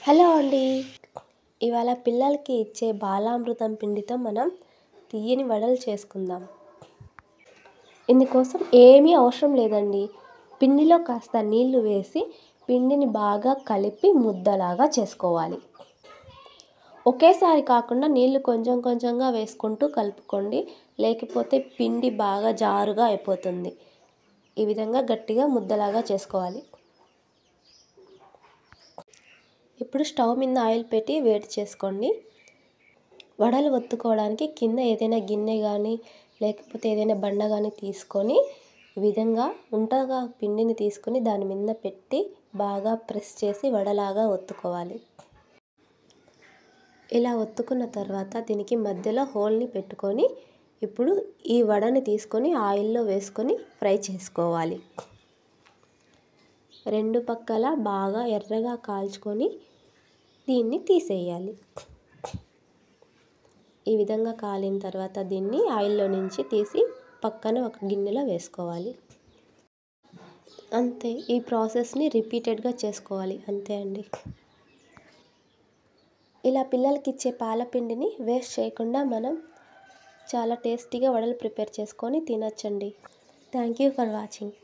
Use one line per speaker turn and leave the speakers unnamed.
Hello అండి. ఇవాళ పిల్లలకి ఇచ్చే బాలామృతం పిండితో మనం తియ్యని వడలు చేసుకుందాం. ఇందుకోసం ఏమీ అవసరం లేదండి. పిండిలో కాస్త నీళ్లు వేసి పిండిని బాగా కలిపి ముద్దలాగా చేసుకోవాలి. ఒకేసారి కాకుండా నీళ్లు కొంచెం కొంచెంగా వేసుకుంటూ కలుపుకోండి. లేకపోతే పిండి బాగా జారుగా అయిపోతుంది. ఈ విధంగా గట్టిగా ముద్దలాగా చేసుకోవాలి. ఇప్పుడు స్టవ్ మీద ఆయిల్ పెట్టి వేడి చేసుకోండి. వడలు ఒత్తుకోవడానికి కింద ఏదైనా గిన్నె కానీ లేకపోతే ఏదైనా బండ కానీ తీసుకొని ఈ విధంగా ఉంటగా పిండిని తీసుకొని దాని మీద పెట్టి బాగా ప్రెస్ చేసి వడలాగా ఒత్తుకోవాలి. ఇలా ఒత్తుకున్న తర్వాత దీనికి మధ్యలో హోల్ని పెట్టుకొని ఇప్పుడు ఈ వడని తీసుకొని ఆయిల్లో వేసుకొని ఫ్రై చేసుకోవాలి. రెండు పక్కల బాగా ఎర్రగా కాల్చుకొని దీన్ని తీసేయాలి. ఈ విధంగా కాలిన తర్వాత దీన్ని ఆయిల్లో నుంచి తీసి పక్కన ఒక గిన్నెలో వేసుకోవాలి. అంతే, ఈ ప్రాసెస్ని రిపీటెడ్గా చేసుకోవాలి. అంతే అండి. ఇలా పిల్లలకి ఇచ్చే పాలపిండిని వేస్ట్ చేయకుండా మనం చాలా టేస్టీగా వడలు ప్రిపేర్ చేసుకొని తినొచ్చండి. Thank you for watching.